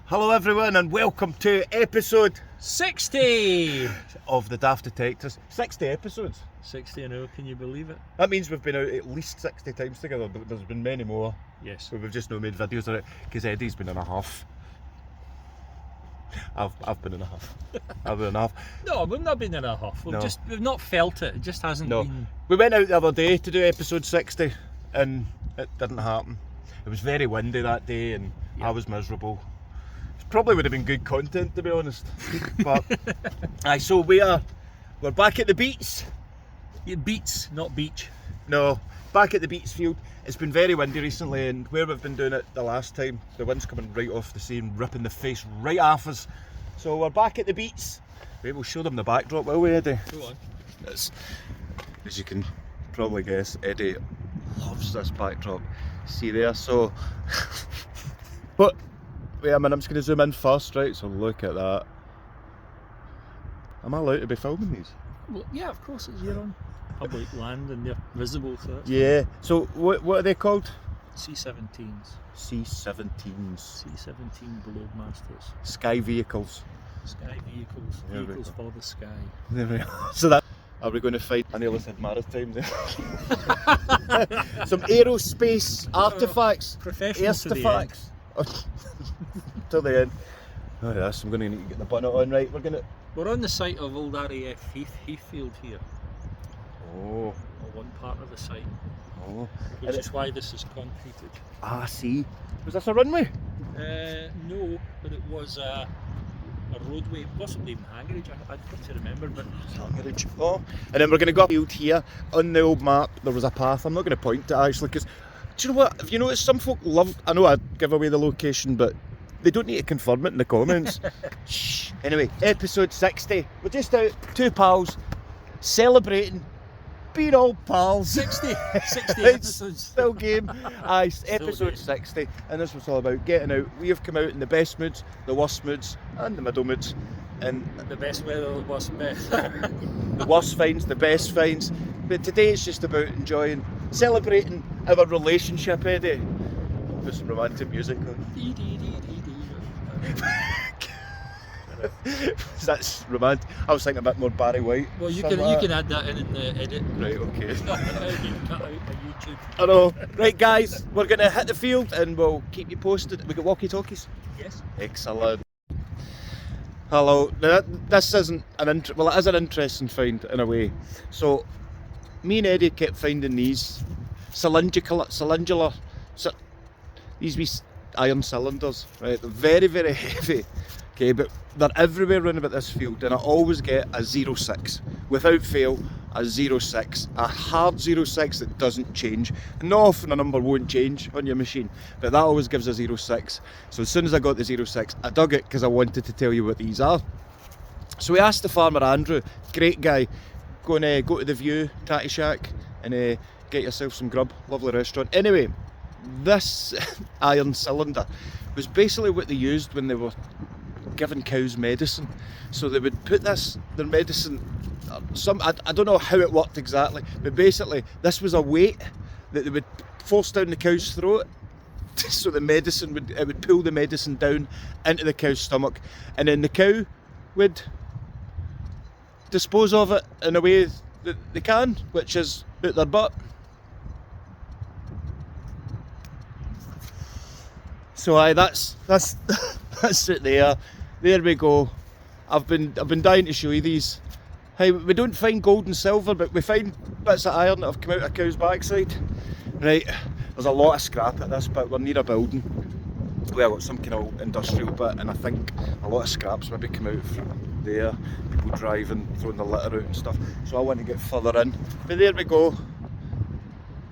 Hello everyone and welcome to episode 60 of the Daft Detectives. 60 episodes. 60 in a row, can you believe it? That means we've been out at least 60 times together, but there's been many more. Yes. But we've just not made videos of it because Eddie's been in a huff. I've been in a huff. I've been in a huff. No, we've not been in a huff. We've not felt it. It just hasn't been. We went out the other day to do episode 60 and it didn't happen. It was very windy that day and I was miserable. It probably would have been good content, to be honest. But so we're back at the Beats. Beats, not beach. No, back at the Beats field. It's been very windy recently, and where we've been doing it the last time, the wind's coming right off the sea and ripping the face right off us. So we're back at the Beats. Maybe we'll show them the backdrop, will we, Eddie? Go on. As you can probably guess, Eddie loves this backdrop. See there, so but wait a minute, I'm just going to zoom in first, right? So look at that. Am I allowed to be filming these? Well, yeah, of course, you're on public land and they're visible, so that's Yeah. So what are they called? C-17s. C-17s. C-17 Globemasters. Sky vehicles. Sky vehicles. There we Vehicles go. for the sky. There we are. So that. Are we going to find? I nearly said maritime there. Some aerospace artifacts. Professional to the end. Artifacts. Till the end. Oh yes, I'm going to need to get the bonnet on, right? We're on the site of old RAF Heathfield here, Oh. or one part of the site, Oh. which is why this is concreted. Ah, see. Was this a runway? No, but it was a roadway, possibly even hangarage, I'd got to remember, but Oh. And then we're going to go up field here. On the old map, there was a path. I'm not going to point to it actually, because do you know what? Have you noticed some folk love? I know I give away the location, but they don't need to confirm it in the comments. Shh. Anyway, episode 60. We're just out, two pals, celebrating being all pals. 60 It's episodes. Still game. Aye, episode game. 60. And this was all about getting out. We have come out in the best moods, the worst moods, and the middle moods. And The best weather, the worst best. the worst finds, the best finds. But today it's just about enjoying, celebrating our relationship, Eddie. With some romantic music on. That's romantic. I was thinking a bit more Barry White. Well, you Something can like add that in the edit. that. Right, okay. You can cut out my YouTube. I know. Right, guys, we're going to hit the field and we'll keep you posted. We got walkie-talkies? Yes. Excellent. Hello. Now, this isn't it is an interesting find in a way. So, me and Eddie kept finding these these wee iron cylinders, right? They're very, very heavy. Okay, but they're everywhere round about this field, and I always get a 06. Without fail, a 06. A hard 06 that doesn't change. And not often a number won't change on your machine, but that always gives a 06. So as soon as I got the 06, I dug it because I wanted to tell you what these are. So we asked the farmer Andrew, great guy, go to the View Tatty Shack and get yourself some grub. Lovely restaurant. Anyway, this iron cylinder was basically what they used when they were giving cows medicine. So they would put their medicine, I don't know how it worked exactly, but basically this was a weight that they would force down the cow's throat, so the medicine would pull the medicine down into the cow's stomach, and then the cow would dispose of it in a way that they can, which is out their butt. So aye, that's it there. There we go. I've been dying to show you these. Hey, we don't find gold and silver, but we find bits of iron that have come out of a cow's backside. Right, there's a lot of scrap at this bit. We're near a building. Well, it's some kind of industrial bit, and I think a lot of scraps maybe come out from there. People driving, throwing the litter out and stuff. So I want to get further in. But there we go.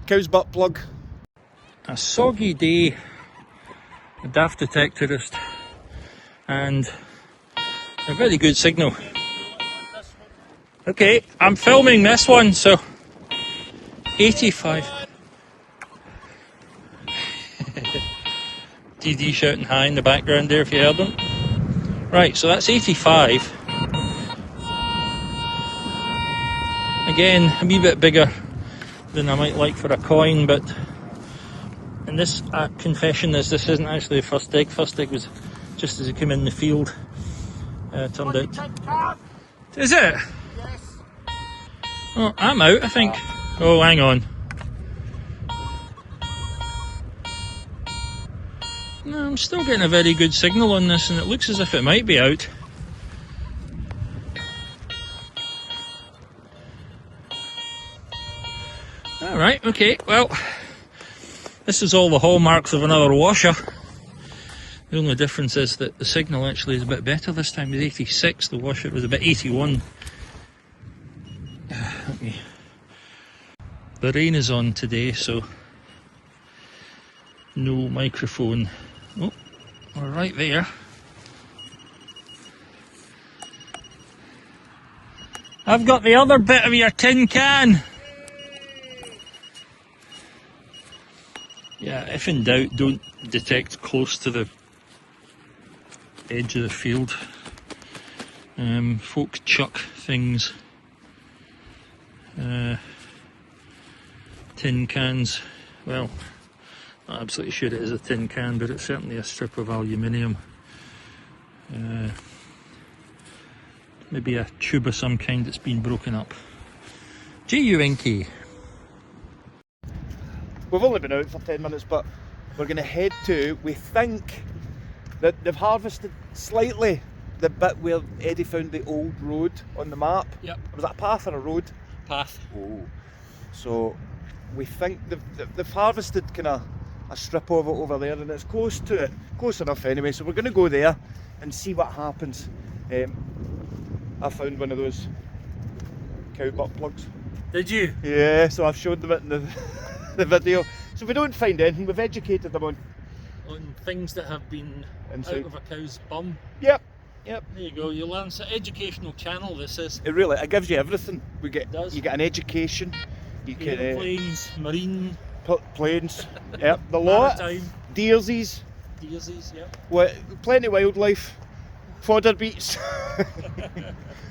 Cow's butt plug. A soggy day. A Daft Detectorist. And a very good signal. Okay, I'm filming this one, so 85. DD shouting hi in the background there if you heard them. Right, so that's 85. Again, a wee bit bigger than I might like for a coin, but and this confession is this isn't actually the first dig. First dig was just as he came in the field. Turned out. Is it? Yes. Oh, I'm out, I think. Oh, hang on. No, I'm still getting a very good signal on this, and it looks as if it might be out. Alright, okay, well, this is all the hallmarks of another washer. The only difference is that the signal actually is a bit better this time. It's 86, the washer was about 81. The rain is on today, so no microphone. Oh, we're right there. I've got the other bit of your tin can. Yeah, if in doubt, don't detect close to the edge of the field. Folk chuck things. Tin cans. Well, not absolutely sure it is a tin can, but it's certainly a strip of aluminium. Maybe a tube of some kind that's been broken up. G-U-N-K. We've only been out for 10 minutes, but we're going to head to, we think that they've harvested slightly the bit where Eddie found the old road on the map. Yep. Was that a path or a road? Path. Oh. So we think they've harvested kind of a strip of it over there, and it's close to it, close enough anyway, so we're going to go there and see what happens. I found one of those cow butt plugs. Did you? Yeah, so I've showed them it in the video. So if we don't find anything, we've educated them on things that have been inside. out of a cow's bum. Yep. There you go, you learn. It's an educational channel, this is. It really, it gives you everything. You get an education. You can airplanes, marine, planes, yep, the lot. Maritime. Deersies, yep. Plenty of wildlife. Fodder beets.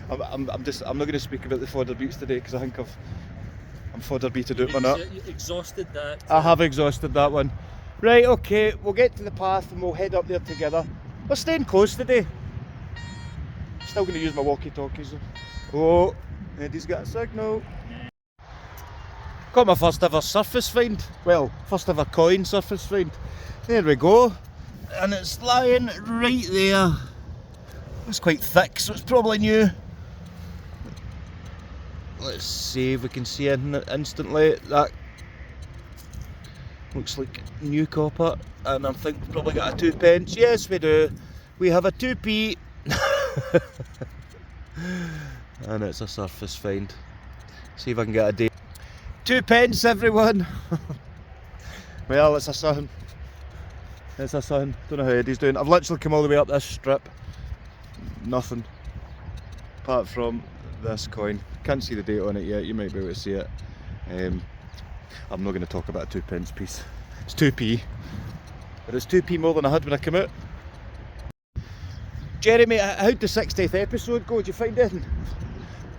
I'm not going to speak about the fodder beets today because I think I'm fodder beated out my nut. You exhausted that. I have exhausted that one. Right, okay, we'll get to the path and we'll head up there together. We're staying close today. Still going to use my walkie-talkies though. Oh, Eddie's got a signal. Got my first ever surface find. Well, first ever coin surface find. There we go. And it's lying right there. It's quite thick, so it's probably new. Let's see if we can see it instantly. That looks like new copper, and I think we've probably got a 2p. Yes, we do. We have a 2p. And it's a surface find. See if I can get a date. 2p, everyone. Well, it's a son. It's a son. Don't know how Eddie's doing. I've literally come all the way up this strip. Nothing. Apart from this coin. Can't see the date on it yet. You might be able to see it. I'm not going to talk about a 2p piece. It's 2p. But it's 2p more than I had when I came out. Jeremy, how'd the 60th episode go? Did you find anything?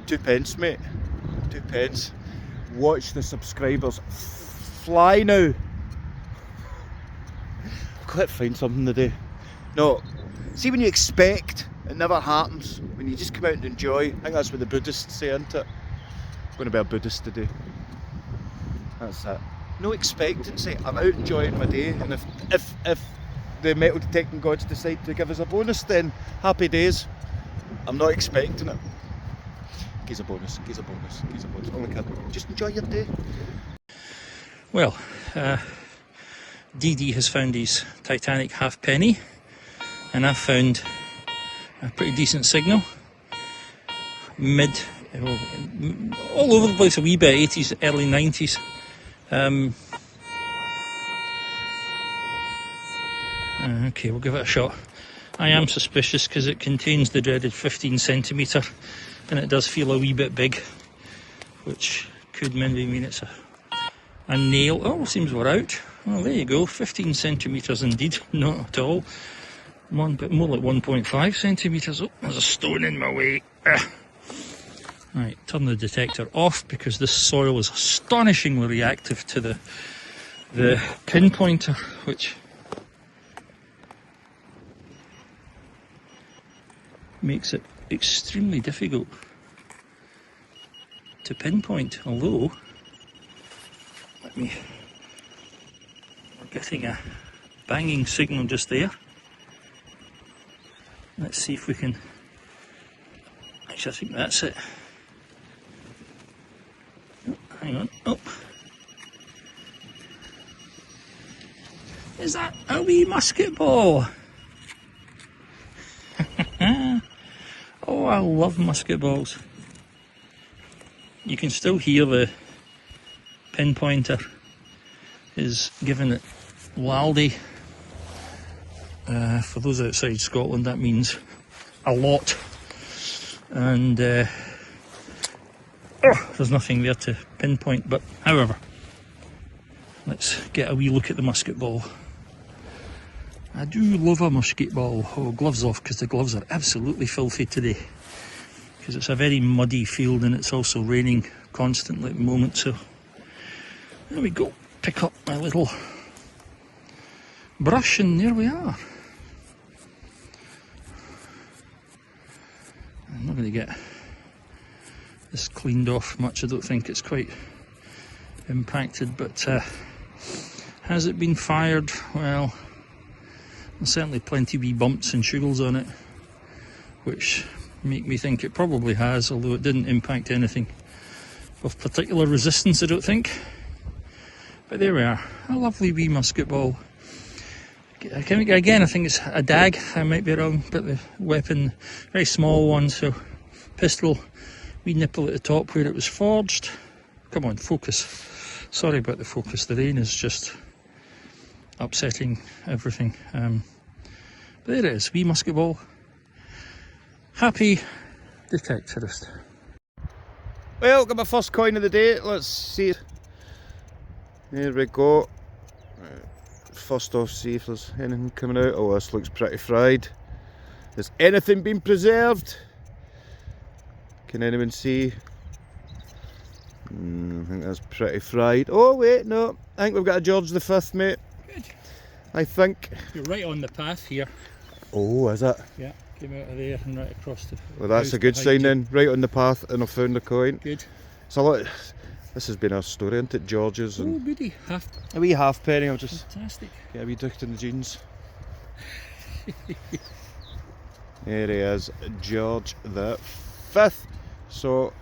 2p, mate. 2p. Watch the subscribers fly now. I've got to find something today. No, see when you expect, it never happens. When you just come out and enjoy. I think that's what the Buddhists say, isn't it? I'm going to be a Buddhist today. That's it. No expectancy. I'm out enjoying my day, and if the metal detecting gods decide to give us a bonus, then happy days. I'm not expecting it. Gives a bonus, gives a bonus, gives a bonus. Only can just enjoy your day. Well, DD has found his Titanic halfpenny, and I've found a pretty decent signal. All over the place, a wee bit 80s, early 90s. Okay, we'll give it a shot. I am suspicious because it contains the dreaded 15 centimetre, and it does feel a wee bit big, which could maybe mean it's a nail. Oh, seems we're out. Well, there you go, 15 centimetres indeed, not at all. More like 1.5 centimetres. Oh, there's a stone in my way. Right, turn the detector off because this soil is astonishingly reactive to the pinpointer, which makes it extremely difficult to pinpoint, although we're getting a banging signal just there. Let's see if we can, actually I think that's it. Oh, hang on, oh. Is that a wee musket ball? Oh, I love musket balls. You can still hear the pinpointer is giving it laldy. For those outside Scotland, that means a lot. And there's nothing there to pinpoint, but however, let's get a wee look at the musket ball. I do love a musket ball. Oh, gloves off, because the gloves are absolutely filthy today. Because it's a very muddy field and it's also raining constantly at the moment, so there we go. Pick up my little brush and there we are. I'm not going to get this cleaned off much. I don't think it's quite impacted, but has it been fired? Well, there's certainly plenty wee bumps and shuggles on it, which make me think it probably has, although it didn't impact anything of particular resistance, I don't think. But there we are, a lovely wee musket ball. Again, I think it's a DAG, I might be wrong, but the weapon, very small one, so pistol, wee nipple at the top where it was forged. Come on, focus. Sorry about the focus, the rain is just upsetting everything. But there it is, wee musket ball. Happy detectorist. Well, got my first coin of the day. Let's see. There we go. First off, see if there's anything coming out. Oh, this looks pretty fried. Has anything been preserved? Can anyone see? I think that's pretty fried. Oh wait, no. I think we've got a George V, mate. Good. I think. You're right on the path here. Oh, is it? Yeah, came out of there and right across the Well, that's house a good behind sign you. then. Right on the path, and I found the coin. Good. It's a lot. This has been our story, isn't it? George's Oh, and goody. Half. a wee halfpenny. I'll just Fantastic. get a wee dick in the jeans. There he is, George the Fifth. So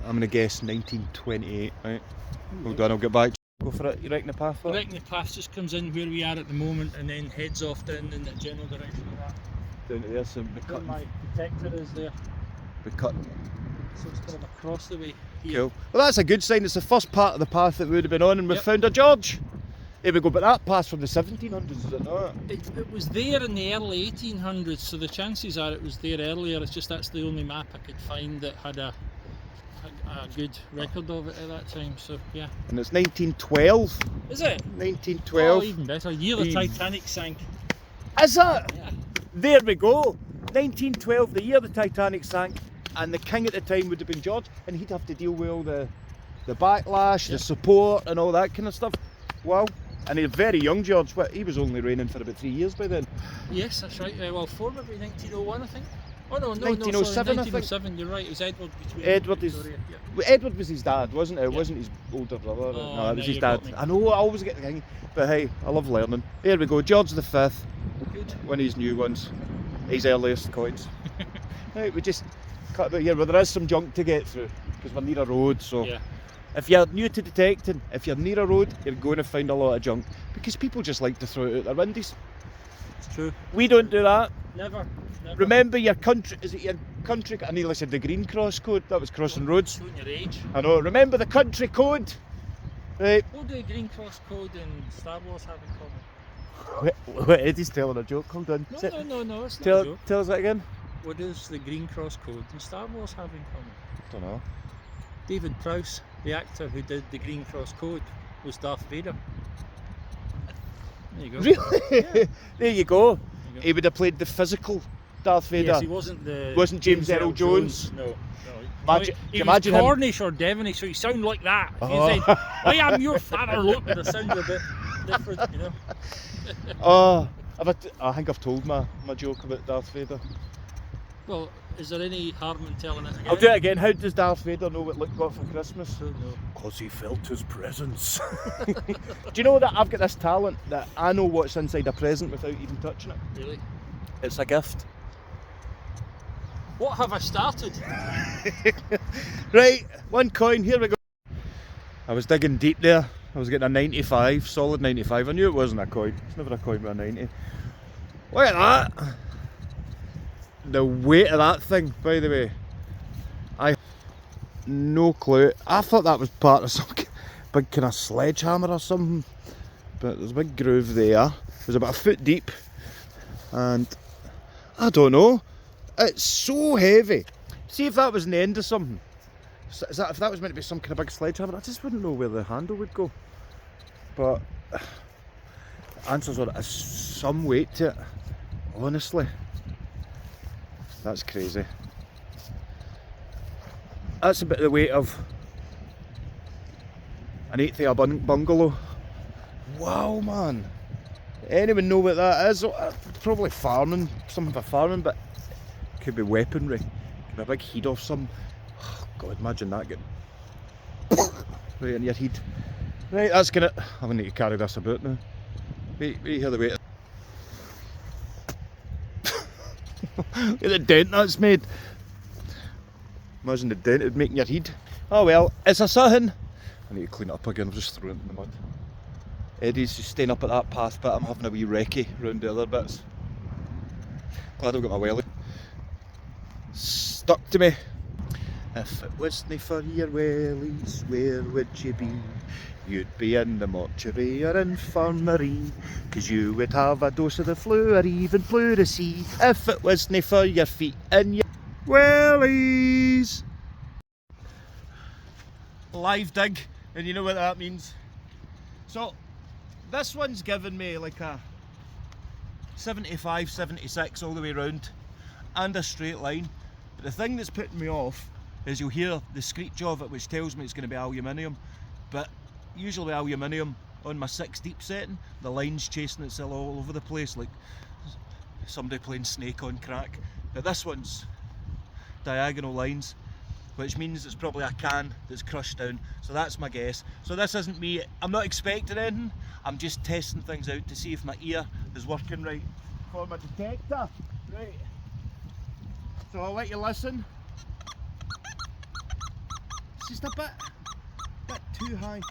I'm gonna guess 1928. Right. Hold on, I'll get back. Go for it. You reckon the path? I reckon the path just comes in where we are at the moment and then heads off down in the general direction of that. Down to there, so Where my detector is there. we cut. So it's kind of across the way here. Cool. Well, that's a good sign. It's the first part of the path that we would have been on, and we've Yep. found a George. Here we go. But that path's from the 1700s, is it not? It was there in the early 1800s, so the chances are it was there earlier. It's just that's the only map I could find that had a good record of it at that time. So yeah. And it's 1912. Is it? 1912. Oh, even better. Year the Titanic sank. Is that? Yeah. There we go. 1912, the year the Titanic sank, and the king at the time would have been George, and he'd have to deal with all the backlash, the Yep. support, and all that kind of stuff. Wow. And he's very young, George. What, he was only reigning for about 3 years by then. Yes, that's right. Well, 4 maybe 1901, I think. Oh no, 1907, I think. 1907. You're right. It was Edward between. Edward is. Victoria, yeah. Well, Edward was his dad, wasn't it? It Yeah. wasn't his older brother. Oh, no, it now was his you dad. got me. I know, I always get the thing. But hey, I love learning. Here we go, George V, Good. one of his new ones. His earliest coins. Right, we just cut about here, but there is some junk to get through, because we're near a road, so. Yeah. If you're new to detecting, if you're near a road, you're going to find a lot of junk, because people just like to throw it out their windows. It's true. We don't do that. Never. Never. Remember your country, is it your country? I nearly said the Green Cross code, that was crossing roads. Showing your age. I know, remember the country code? Right, What do Green Cross Code and Star Wars have in common? wait, Eddie's telling a joke, hold on. No, Say- no, it's not a joke. tell us that again. What does the Green Cross Code and Star Wars have in common? I don't know. David Prowse, the actor who did the Green Cross Code, was Darth Vader. There you go. Really? There you go. you go. He would have played the physical Darth Vader. Yes, he wasn't the. Wasn't James Earl Jones. No. Imagine- He can you was imagine him- Cornish or Devonish, so he sounded like that. If Oh. you said, "I am your father," look, the sound a bit different, you know. Oh, I think I've told my joke about Darth Vader. Well, is there any harm in telling it again? I'll do it again. How does Darth Vader know what Luke got for Christmas? I don't know. Because he felt his presence. Do you know that I've got this talent that I know what's inside a present without even touching it? Really? It's a gift. What have I started? Right, one coin, here we go. I was digging deep there. I was getting a 95, solid 95. I knew it wasn't a coin. It's never a coin with a 90. Look at that. The weight of that thing, by the way. I no clue. I thought that was part of some big kind of sledgehammer or something. But there's a big groove there. It was about a foot deep. And I don't know. It's so heavy. See if that was the end of something. If that was meant to be some kind of big sledgehammer, I just wouldn't know where the handle would go. But the answers are there's some weight to it. Honestly. That's crazy. That's a bit of the weight of an 8th of a bungalow. Wow, man. Anyone know what that is? Probably farming, something for farming, but could be weaponry. Could be a big head off some. Oh, God, imagine that getting right in your head. Right, that's gonna. I'm gonna need to carry this about now. Wait, hear the weight. Look at the dent that's made. Imagine the dent it'd make in your head. Oh well, it's a something. I need to clean it up again, I've just thrown it in the mud. Eddie's just staying up at that path bit, I'm having a wee recce round the other bits. Glad I've got my welly. Stuck to me. If it wasn't for your wellies, where would you be? You'd be in the mortuary or infirmary, 'cause you would have a dose of the flu or even pleurisy. If it wasn't for your feet and your wellies. Live dig, and you know what that means. So this one's given me like a 75, 76 all the way round and a straight line. But the thing that's putting me off is you'll hear the screech of it, which tells me it's going to be aluminium. But usually with aluminium on my 6 deep setting, the line's chasing itself all over the place like somebody playing Snake on crack. But this one's diagonal lines, which means it's probably a can that's crushed down. So that's my guess. So this isn't me, I'm not expecting anything, I'm just testing things out to see if my ear is working right for my detector. Right, so I'll let you listen. It's just a bit too high.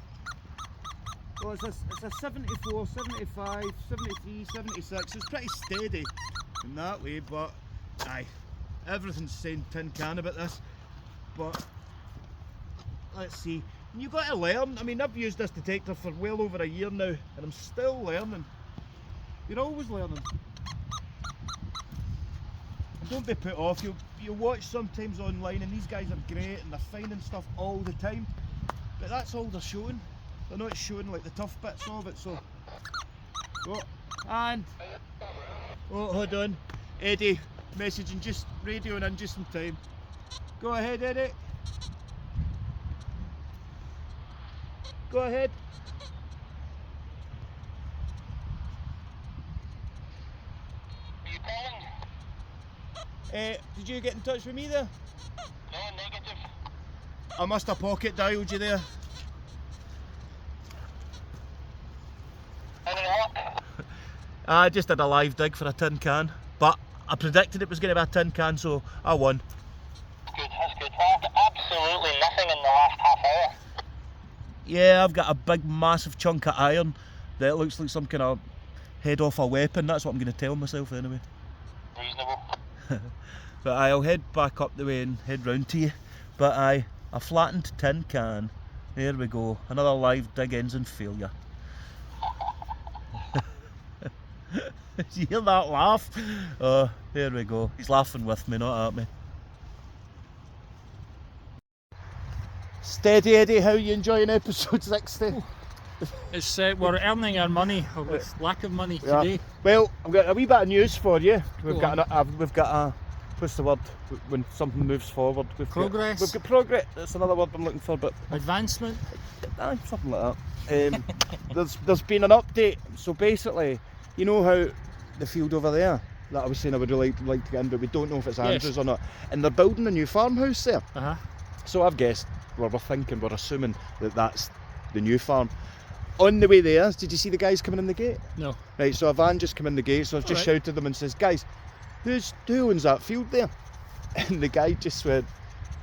Well, it's a 74, 75, 73, 76, it's pretty steady in that way, but aye, everything's saying tin can about this. But let's see, and you've got to learn. I mean, I've used this detector for well over a year now and I'm still learning. You're always learning. And don't be put off. You'll watch sometimes online and these guys are great and they're finding stuff all the time, but that's all they're showing. They're not showing like the tough bits of it. So and hold on, Eddie messaging, just radioing in just in time. Go ahead, Eddie. Go ahead. Are you calling? Did you get in touch with me there? No, negative. I must have pocket dialed you there. Any luck? I just did a live dig for a tin can, but I predicted it was going to be a tin can, so I won. Good, that's good. Well, I've got absolutely nothing in the last half hour. Yeah, I've got a big massive chunk of iron that looks like some kind of head off a weapon. That's what I'm going to tell myself anyway. Reasonable. But I'll head back up the way and head round to you. But a flattened tin can. There we go. Another live dig ends in failure. Did you hear that laugh? Oh, there we go. He's laughing with me, not at me. Steady Eddie, how are you enjoying episode 60? It's we're earning our money with lack of money today. Well, I've got a wee bit of news for you. We've Go got a what's the word when something moves forward? Progress. We've got progress. That's another word I'm looking for, but Advancement. something like that. There's been an update. So basically, you know how the field over there, that I was saying I would really like to get in, but we don't know if it's Yes. Andrews or not. And they're building a new farmhouse there. Uh-huh. So I've guessed, we're thinking, we're assuming that that's the new farm. On the way there, did you see the guys coming in the gate? No. Right, so a van just come in the gate, so I've just Alright. shouted them and says, guys, who owns that field there? And the guy just went,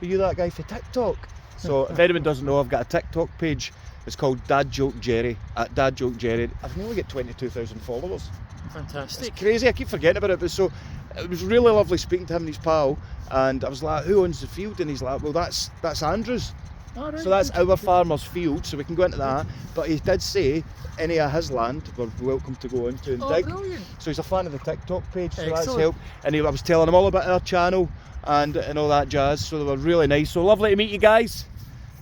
are you that guy for TikTok? So if anyone doesn't know, I've got a TikTok page. It's called Dad Joke Jerry, at Dad Joke Jerry. I've nearly got 22,000 followers. Fantastic. It's crazy, I keep forgetting about it, but so it was really lovely speaking to him and his pal, and I was like, who owns the field? And he's like, well, that's Andrews. All right. So that's our farmer's field, so we can go into that. But he did say any of his land we're welcome to go into and dig. Brilliant. So he's a fan of the TikTok page, so that's Excellent. helped. And I was telling him all about our channel and all that jazz, so they were really nice. So lovely to meet you guys.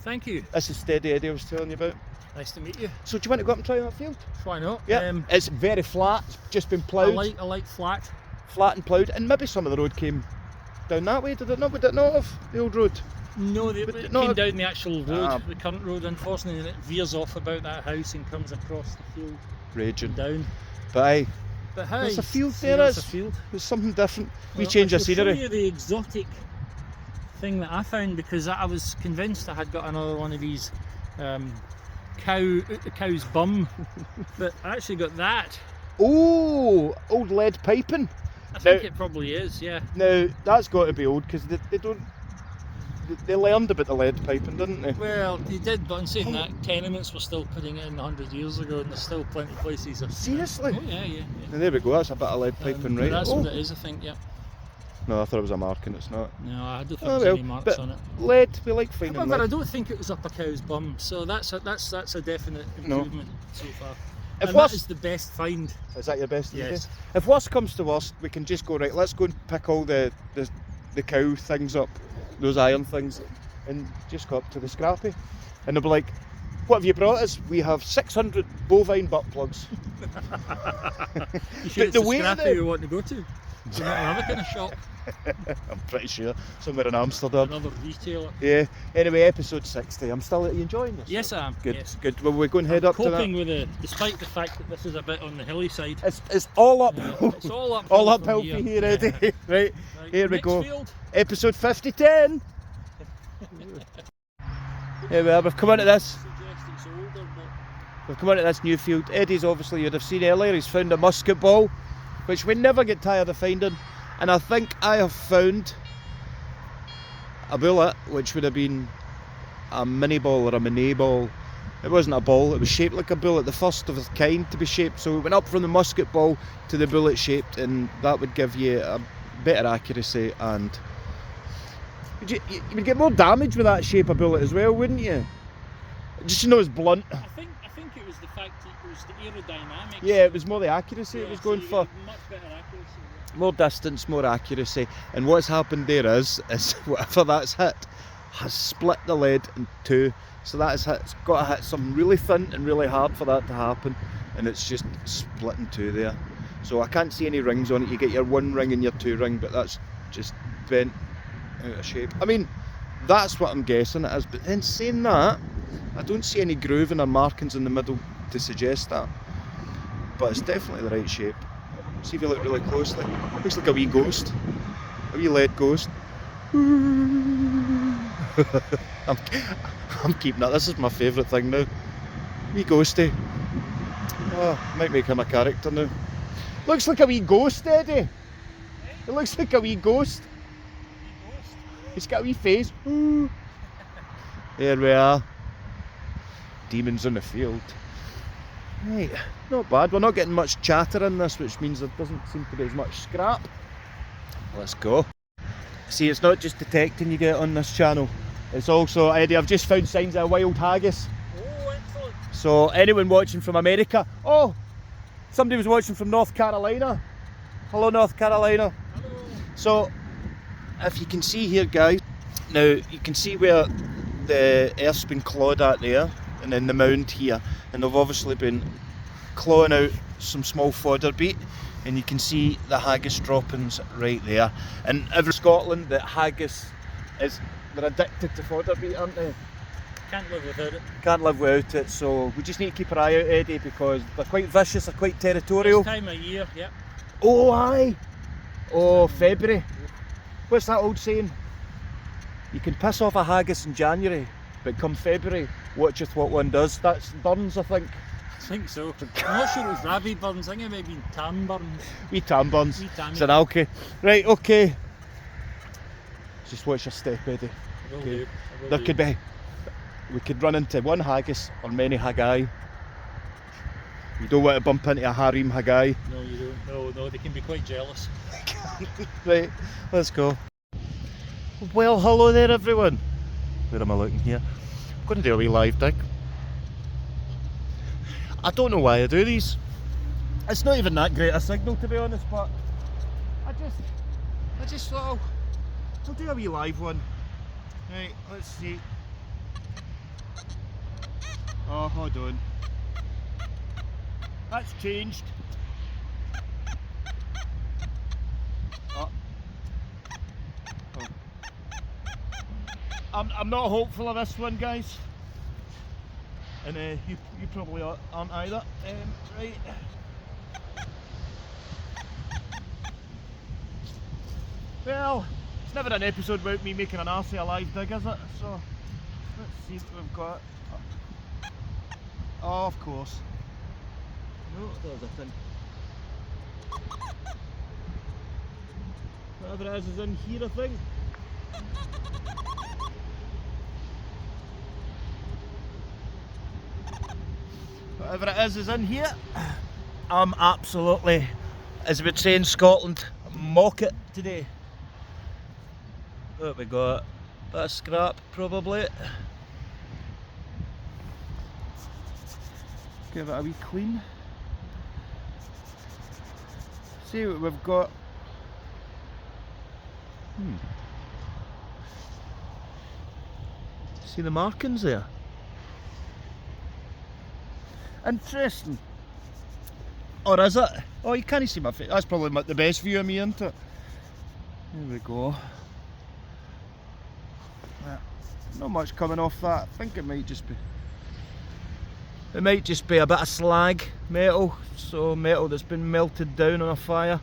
Thank you. This is Steady Eddie I was telling you about. Nice to meet you. So do you want to go up and try that field? Why not? Yeah, it's very flat, it's just been I ploughed, like flat. flat and ploughed, and maybe some of the road came down that way, did it not? Would it not have, the old road? No, But it not came a- down the actual road, Ah. the current road, unfortunately, and it veers off about that house and comes across the field Raging. down. But aye, But hey, There's a field see, there, there's is. a field. there's something different. We Well, change I our shall scenery. show you the exotic thing that I found, because I was convinced I had got another one of these cow's bum, but I actually got that. Oh, old lead piping. I think Now- it probably is, yeah. Now that's got to be old because they don't. They learned about the lead piping, didn't they? Well, they did, but in saying that, tenements were still putting it in 100 years ago, and there's still plenty of places. Seriously? Oh yeah, yeah. Now, there we go. That's a bit of lead piping, But right? That's Oh. what it is, I think. Yeah. No, I thought it was a mark, and it's not. No, I don't think Oh there's well, any marks but on it. lead. We like finding However, I lead. don't think it was up a cow's bum, so that's a definite No. improvement so far. If And worst- that is the best find. Is that your best? of the Yes. day? If worst comes to worst, we can just go right. Let's go and pick all the cow things up, those iron things, and just go up to the scrappy, and they'll be like, "What have you brought us? We have 600 bovine butt plugs." You sure it's the the weight of scrappy it- you want to go to? Do you not have a kind of shop? I'm pretty sure somewhere in Amsterdam. Another retailer? Yeah. Anyway, episode 60. I'm still. Are you enjoying this? Yes, I am. Good. Yes. Good. Well, we're going to head up to that. Coping with it, despite the fact that this is a bit on the hilly side. It's all up. It's all uphill. all from uphill for here, Eddie. Right. Right, Here we next go. Field. Episode 5010. Here we are. We've come into this. Suggest it's older, but We've come into this new field. Eddie's obviously, you'd have seen earlier, he's found a musket ball, which we never get tired of finding. And I think I have found a bullet, which would have been a mini ball or a mini ball. It wasn't a ball, it was shaped like a bullet, the first of its kind to be shaped. So we went up from the musket ball to the bullet shaped, and that would give you a better accuracy, and you would get more damage with that shape of bullet as well, wouldn't you? Just, you know, it's blunt. I think it was the fact that it was the aerodynamics. Yeah, it was more the accuracy it Yeah, was so going you for. get much better accuracy. More distance, more accuracy. And what's happened there is whatever that's hit has split the lead in two. So that is hit, it's got to hit something really thin and really hard for that to happen. And it's just split in two there. So I can't see any rings on it. You get your one ring and your two ring, but that's just bent out of shape. I mean, that's what I'm guessing it is. But then saying that, I don't see any grooving or markings in the middle to suggest that. But it's definitely the right shape. See if you look really closely. Looks like a wee ghost. A wee lead ghost. I'm keeping that. This is my favourite thing now. Wee ghosty. Oh, might make him a character now. Looks like a wee ghost, Eddie. It looks like a wee ghost. He's got a wee face. There we are. Demons in the field. Right, not bad. We're not getting much chatter in this, which means there doesn't seem to be as much scrap. Let's go. See, it's not just detecting you get on this channel. It's also, Eddie, I've just found signs of a wild haggis. Oh, excellent. So anyone watching from America, oh, somebody was watching from North Carolina. Hello, North Carolina. Hello. So, if you can see here, guys, now you can see where the earth's been clawed at there, and then the mound here, and they've obviously been clawing out some small fodder beet, and you can see the haggis droppings right there. And every Scotland, that haggis is, they're addicted to fodder beet, aren't they? Can't live without it. Can't live without it, so we just need to keep our eye out, Eddie, because they're quite vicious, they're quite territorial. This time of year, yep. Oh aye! Oh, February. What's that old saying? You can piss off a haggis in January, but come February, watcheth what one does. That's Burns, I think. I think so. I'm not sure it was rabid burns, I think it might have been tan burns. Wee tan Burns. Wee tan. It's an alky. Right, okay. Just watch your step, Eddie. I will Okay. do. I will There do. could be, we could run into one haggis or many haggai. You don't want to bump into a harem haggai. No, you don't. No, they can be quite jealous. Right, let's go. Well, hello there everyone. Where am I looking here? I'm going to do a wee live dig. I don't know why I do these. It's not even that great a signal, to be honest, but I just thought I'll do a wee live one. Right, let's see. Oh, hold on. That's changed. Oh. Oh. I'm not hopeful of this one, guys. And you probably aren't either. Right. Well, it's never an episode about me making an arse of a live dig, is it? So, let's see what we've got. Oh, of course. No, there's a thing. Whatever it is in here, I think. Whatever it is in here. I'm absolutely, as we would say in Scotland, mock it today. What have we got? Bit of scrap, probably. Give it a wee clean. See what we've got. See the markings there? Interesting. Or is it? Oh, you can't see my face. That's probably the best view of me, isn't it? There we go. Not much coming off that. I think it might just be. It might just be a bit of slag metal. So metal that's been melted down on a fire,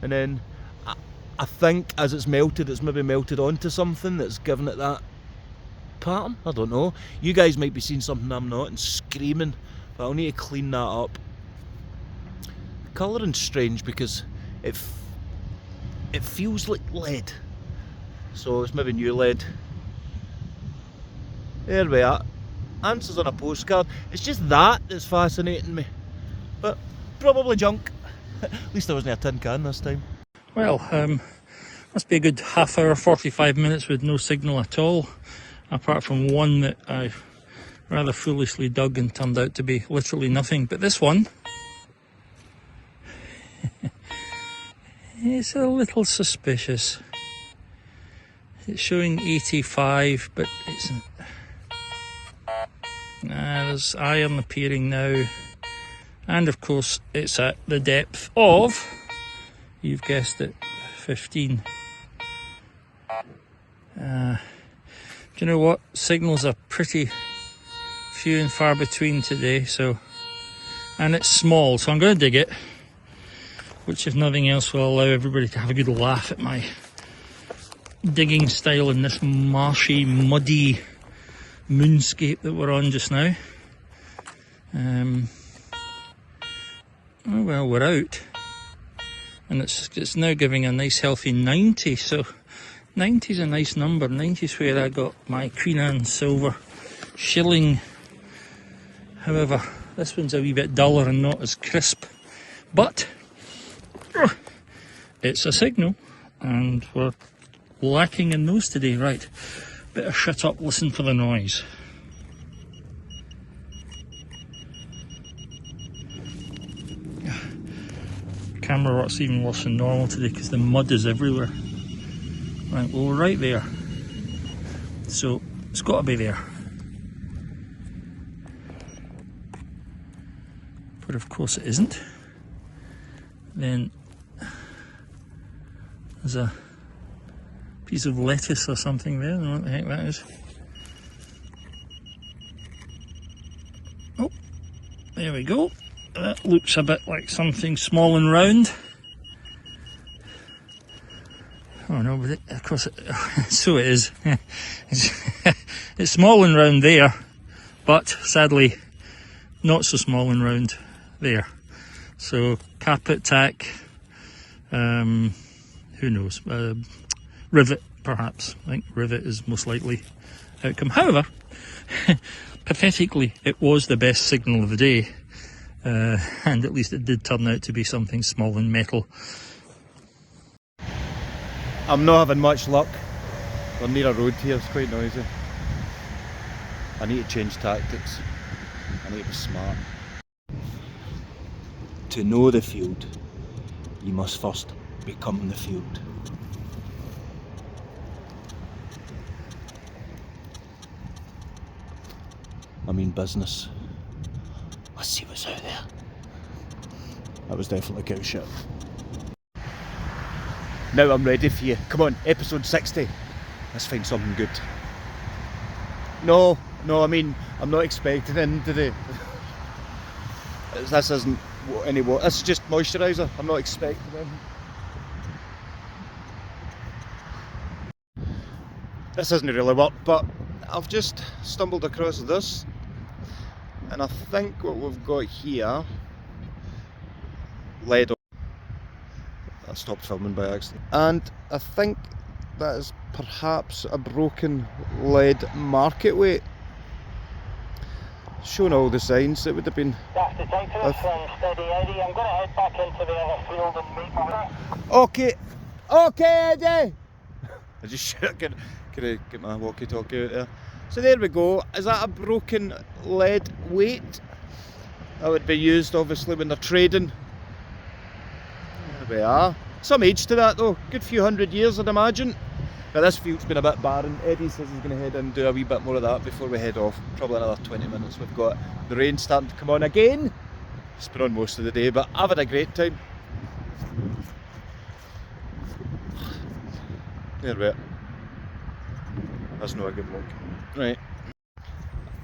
and then I think as it's maybe melted onto something that's given it that pattern. I don't know. You guys might be seeing something I'm not and screaming, but I'll need to clean that up. The colouring's strange because it feels like lead, so it's maybe new lead. There we are. Answers on a postcard. It's just that that's fascinating me, but probably junk. At least there wasn't a tin can this time. Well, must be a good half hour, 45 minutes with no signal at all, apart from one that I rather foolishly dug and turned out to be literally nothing. But this one is a little suspicious. It's showing 85, but it's... there's iron appearing now. And of course, it's at the depth of, you've guessed it, 15. Do you know what? Signals are pretty few and far between today, so, and it's small, so I'm going to dig it, which if nothing else will allow everybody to have a good laugh at my digging style in this marshy, muddy moonscape that we're on just now. Oh well, we're out, and it's now giving a nice healthy 90, so 90 is a nice number. 90 is where I got my Queen Anne silver shilling. However, this one's a wee bit duller and not as crisp, but it's a signal, and we're lacking in those today. Right, better shut up, listen for the noise. Camera works even worse than normal today because the mud is everywhere. Right, well, we're right there, so it's got to be there. But of course it isn't. Then there's a piece of lettuce or something there. I don't know what the heck that is. Oh, there we go. That looks a bit like something small and round. Oh no, but of course, so it is. It's small and round there, but sadly not so small and round there. So carpet tack, who knows, rivet perhaps. I think rivet is most likely outcome. However, pathetically, it was the best signal of the day, and at least it did turn out to be something small and metal. I'm not having much luck. We're near a road here, it's quite noisy. I need to change tactics. I need to be smart. To know the field, you must first become the field. I mean business. Let's see what's out there. That was definitely cow shit. Now I'm ready for you. Come on, episode 60. Let's find something good. No, I mean, I'm not expecting into the... This isn't any water. This is just moisturiser. I'm not expecting anything. This isn't really work, but I've just stumbled across this. And I think what we've got here... lead. I stopped filming by accident. And I think that is perhaps a broken lead market weight. Showing all the signs, it would have been... That's the take to us from Steady Eddie. I'm going to head back into the other field and meet you. Okay, Eddie! I just should get my walkie-talkie out there. So there we go. Is that a broken lead weight? That would be used obviously when they're trading. There we are. Some age to that though, good few hundred years I'd imagine. But this field's been a bit barren. Eddie says he's going to head in and do a wee bit more of that before we head off. Probably another 20 minutes. We've got the rain starting to come on again. It's been on most of the day, but I've had a great time. There we are. That's not a good look. Right.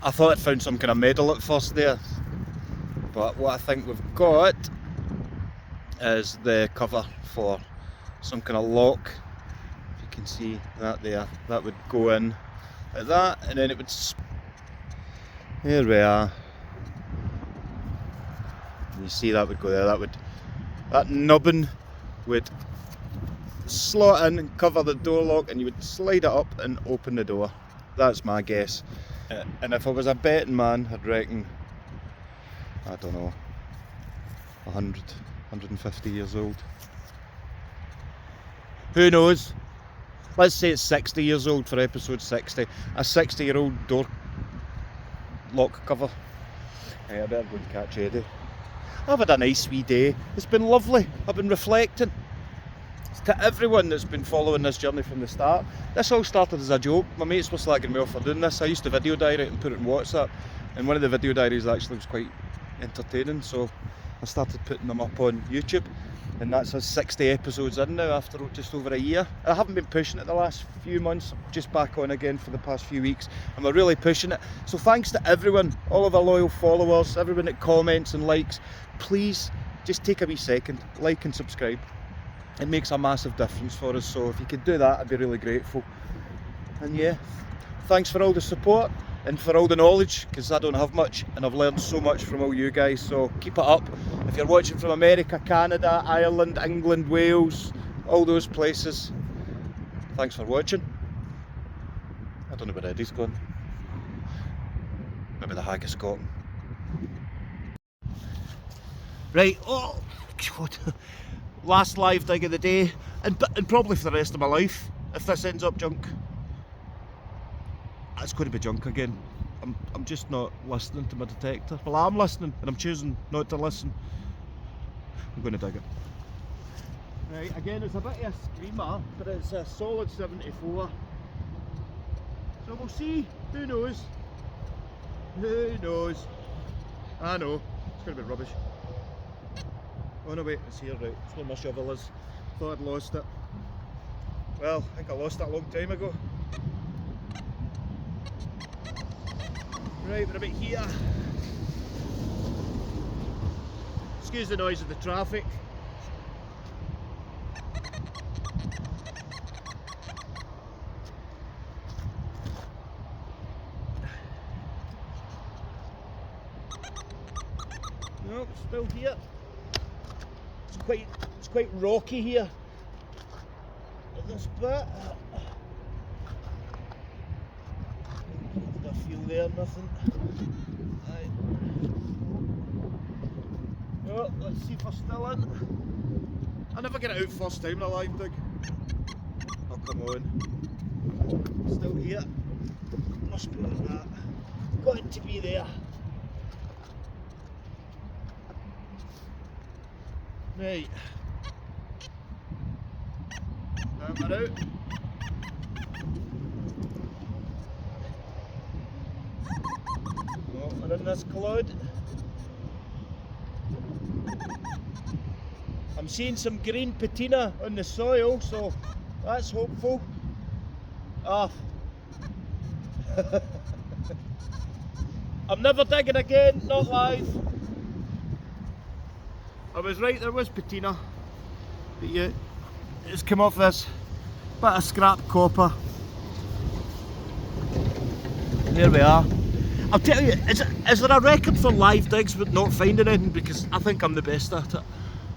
I thought I'd found some kind of medal at first there. But what I think we've got is the cover for some kind of lock. If you can see that there, that would go in like that, and then it would. There we are. You see that would go there. That nubbin would slot in and cover the door lock, and you would slide it up and open the door. That's my guess. And if I was a betting man, I'd reckon, I don't know, 100, 150 years old. Who knows? Let's say it's 60 years old for episode 60. A 60-year-old door lock cover. Hey, I better go and catch Eddie. I've had a nice wee day. It's been lovely. I've been reflecting. To everyone that's been following this journey from the start, this all started as a joke. My mates were slagging me off for doing this. I used to video diary it and put it in WhatsApp, and one of the video diaries actually was quite entertaining, so I started putting them up on YouTube, and that's us 60 episodes in now after just over a year. I haven't been pushing it the last few months, just back on again for the past few weeks, and we're really pushing it. So thanks to everyone, all of our loyal followers, everyone that comments and likes. Please just take a wee second, like and subscribe. It makes a massive difference for us, so if you could do that, I'd be really grateful. And yeah, thanks for all the support and for all the knowledge, because I don't have much and I've learned so much from all you guys, so keep it up. If you're watching from America, Canada, Ireland, England, Wales, all those places, thanks for watching. I don't know where Eddie's gone. Maybe the hag has got him. Right, oh God. Last live dig of the day, and probably for the rest of my life, if this ends up junk. It's going to be junk again. I'm just not listening to my detector. Well, I'm listening, and I'm choosing not to listen. I'm going to dig it. Right, again, it's a bit of a screamer, but it's a solid 74. So we'll see. Who knows? Who knows? I know. It's going to be rubbish. Oh no, wait, it's here, right. It's where my shovel is. Thought I'd lost it. Well, I think I lost it a long time ago. Right, we're about here. Excuse the noise of the traffic. No, still here. It's quite rocky here. This bit. Did I feel there? Nothing. Right. Oh, let's see if we're still in. I never get it out first time in a live dig. Oh, come on. Still here. Must be like that. Got it to be there. Right. Now we're out. Oh, we're in this cloud. I'm seeing some green patina on the soil, so that's hopeful. Ah. I'm never digging again, not live. I was right, there was patina. But yeah, it's come off this bit of scrap copper. There we are. I'll tell you, is there a record for live digs but not finding anything? Because I think I'm the best at it.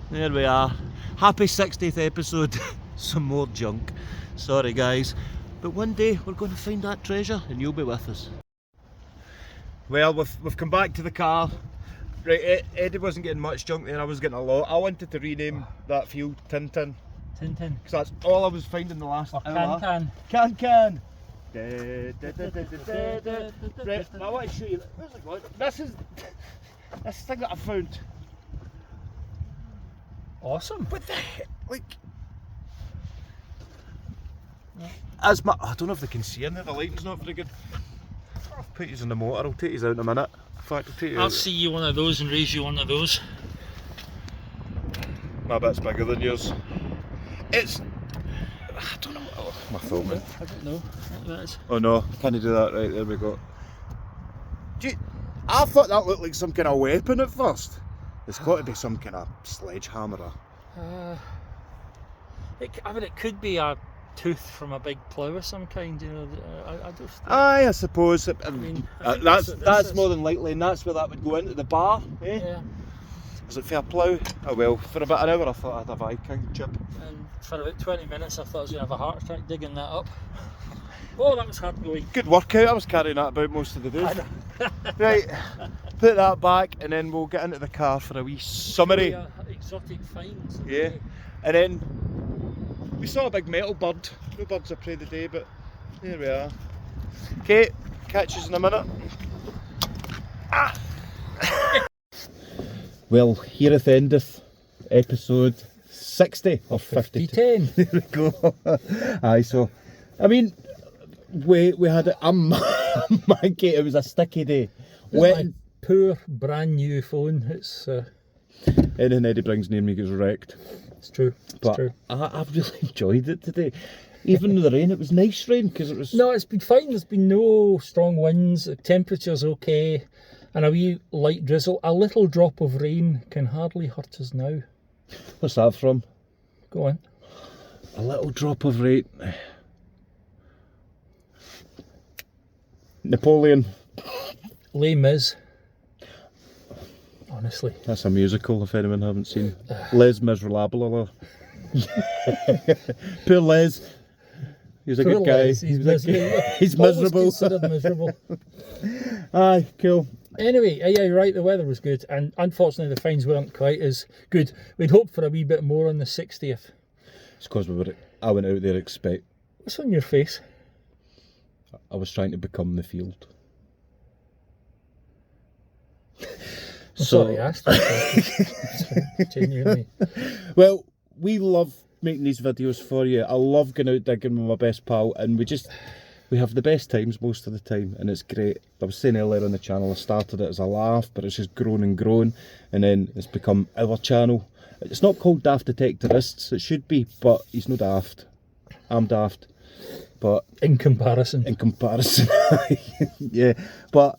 There we are. Happy 60th episode. Some more junk. Sorry guys. But one day we're going to find that treasure and you'll be with us. Well, we've come back to the car. Right, Eddie wasn't getting much junk there, I was getting a lot. I wanted to rename that field Tintin. Tintin. Because that's all I was finding the last hour. Can. Can. Right, I want to show you. Where's it going? This is the thing that I found. Awesome. What the heck? Like, as my, I don't know if they can see in there. The lighting's not very good. I'll put you in the motor. I'll take you out in a minute. In fact, I'll take you I'll out. see you one of those and raise you one of those. My bit's bigger than yours. It's. I don't know. Oh, my filming. I don't know what that is. Oh no, can't do that. Right, there we go. I thought that looked like some kind of weapon at first. It's got to be some kind of sledgehammer. I mean, it could be a tooth from a big plough of some kind, you know. I just. Aye, I suppose. I mean, I think that's what this is. more than likely, and that's where that would go into the bar. Eh? Yeah. Is it for a plough? Oh well, for about an hour I thought I had a Viking chip. And for about 20 minutes I thought I was going to have a heart attack digging that up. Oh, that was hard going. Good workout, I was carrying that about most of the day. Right, put that back and then we'll get into the car for a wee summary. Exotic finds. Yeah, and then we saw a big metal bird. No birds of prey today, but there we are. Okay, catch us in a minute. Well, here at the end of episode 60 of 52. 10. There we go. Aye, so, I mean, we had a manky, it was a sticky day. My poor brand new phone. It's Anything Eddie brings near me gets wrecked. it's true. But true. I've really enjoyed it today. Even in the rain, it was nice rain because it was. No, it's been fine. There's been no strong winds. The temperature's okay, and a wee light drizzle. A little drop of rain can hardly hurt us now. What's that from? Go on. A little drop of rain. Napoleon. Les Mis. Honestly. That's a musical if anyone haven't seen. Les Miserable. Poor Les. He's a Poor good guy. Les, he's miserable. He's Always miserable. considered miserable. Aye, cool. Anyway, yeah, you're right, the weather was good, and unfortunately the finds weren't quite as good. We'd hoped for a wee bit more on the 60th. It's because I went out there expect. What's on your face? I was trying to become the field. I'm sorry, I asked that. Genuinely. Well, we love making these videos for you. I love going out digging with my best pal, and we have the best times most of the time, and it's great. I was saying earlier on the channel, I started it as a laugh, but it's just grown and grown, and then it's become our channel. It's not called Daft Detectorists, it should be, but he's no daft. I'm daft, but In comparison. yeah, but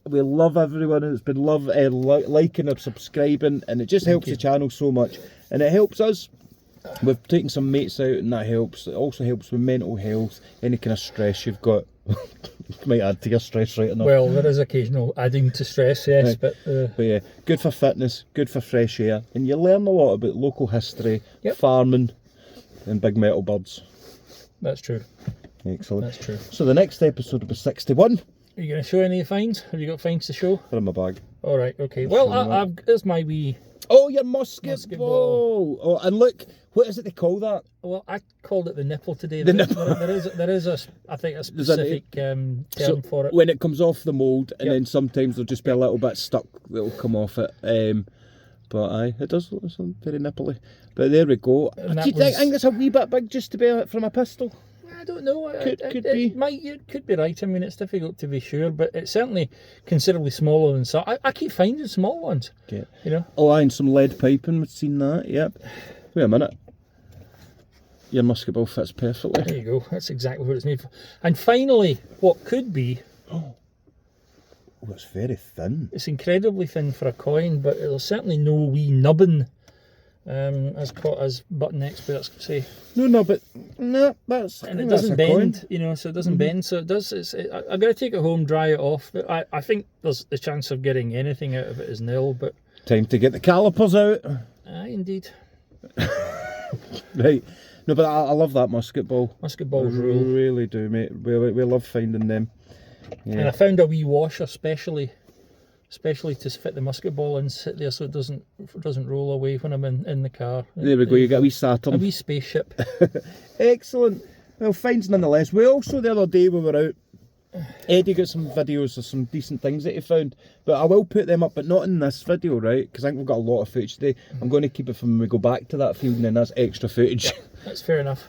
we love everyone, and it's been liking or subscribing, and it just helps the channel so much, and it helps us We've taken some mates out and that helps. It also helps with mental health, any kind of stress you've got. Might add to your stress right enough. Well, there is occasional adding to stress, yes, Right. but But yeah, good for fitness, good for fresh air, and you learn a lot about local history, Yep. farming, and big metal birds. that's true. Excellent. That's true. So the next episode will be 61. Are you going to show any finds? Have you got finds to show? They're in my bag. All right, okay. Well, I've there's my wee. Oh, your musket, Musket ball. Oh, and look, what is it they call that? Well, I called it the nipple today. The There- nipple. There is a, I think, a a specific term So for it. when it comes off the mould, and Yep. then sometimes there'll just be a little bit stuck that'll come off it. But aye, it does look some very nipply. But there we go. And Do you that think, I think it's a wee bit big just to be from a pistol? I don't know. Could be. It could be right. I mean, it's difficult to be sure, but it's certainly considerably smaller than some. I keep finding small ones. Okay. You know. Oh, aye, and some lead piping. We've seen that. Yep. Wait a minute. Your musket ball fits perfectly. There you go. That's exactly what it's made for. And finally, what could be, Oh, it's very thin. it's incredibly thin for a coin, but there's certainly no wee nubbin, as button experts say. No, but no, that's. And it that's doesn't a coin. bend, you know, so it doesn't bend. So it does. I've got to take it home, dry it off. But I think there's the chance of getting anything out of it is nil. But Time to get the calipers out. indeed, Right. No, but I love that musket ball. musket I balls rule. really do, mate. We love finding them. And I found a wee washer specially to fit the musket ball and sit there so it doesn't roll away when I'm in the car. There we go. You get a wee A Saturn. wee spaceship. Excellent. Well, finds nonetheless. We also the other day we were out. Eddie got some videos of some decent things that he found, but I will put them up, but not in this video, right? Because I think we've got a lot of footage today. I'm going to keep it for when we go back to that field, and then that's extra footage. That's fair enough.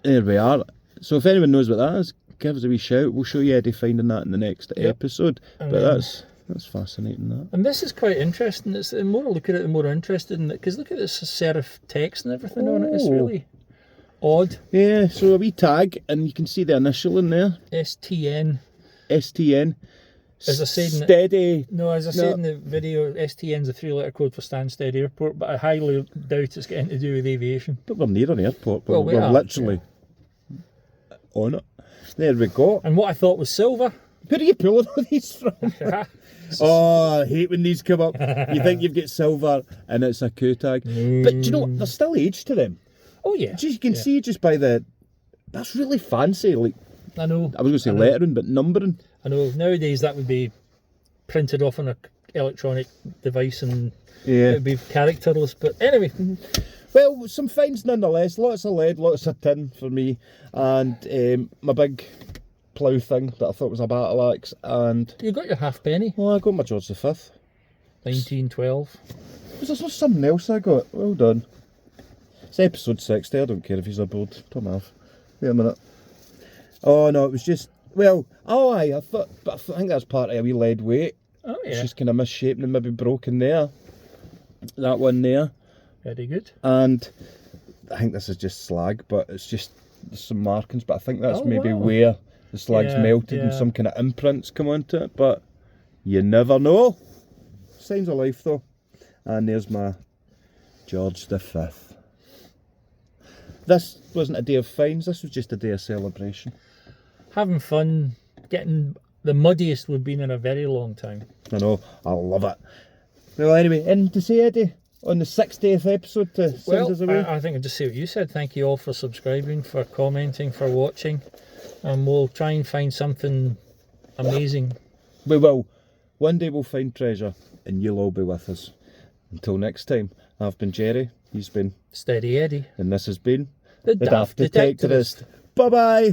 There we are. So if anyone knows what that is, give us a wee shout. We'll show you Eddie finding that in the next episode. And But then- that's fascinating. That. And this is quite interesting. It's the more I look at it, the more I'm interested in it. Because look at this serif text and everything on it. It's Oh. really odd. Yeah. So a wee tag, and you can see the initial in there. STN. STN. As I said in the- Steady. No, as I said in the video, STN's a 3-letter code for Stansted Airport, but I highly doubt it's getting to do with aviation. But we're near an airport. But Well, we we're are, literally on it. There we go. And what I thought was silver. Where are you pulling all these from? Oh, I hate when these come up. You think you've got silver and it's a coup tag. But do you know what? There's still age to them. Oh yeah. Just, you can see just by the. That's really fancy. Like I know. I was going to say lettering, but numbering. I know. Nowadays that would be printed off on a electronic device and it Yeah. would be characterless. But anyway, Well, some finds nonetheless. Lots of lead, lots of tin for me, and my big plough thing that I thought was a battle axe, and you got your halfpenny. well, I got my George V. 1912. Was there something else I got? Well done. It's episode 60. I don't care if he's aboard. Turn off. Wait a minute. Oh no, it was just. Well, oh aye, I thought, but I think that's part of a wee lead weight. Oh It's yeah. just kind of misshapen and maybe broken there. That one there, Very good. and I think this is just slag, but it's just there's some markings. But I think that's Oh, maybe wow. where the slag's Yeah, melted and yeah. some kind of imprints come onto it. But you never know. Signs of life though. And there's my George V. This wasn't a day of finds. This was just a day of celebration. Having fun, getting the muddiest we've been in a very long time. I know, I love it. Well, anyway, and to say, Eddie, on the 60th episode to send us away. I think I'll just say what you said. Thank you all for subscribing, for commenting, for watching. And we'll try and find something amazing. We will. One day we'll find treasure, and you'll all be with us. Until next time, I've been Jerry, he's been, Steady Eddie. and this has been The The Daft Detectorist. Bye-bye.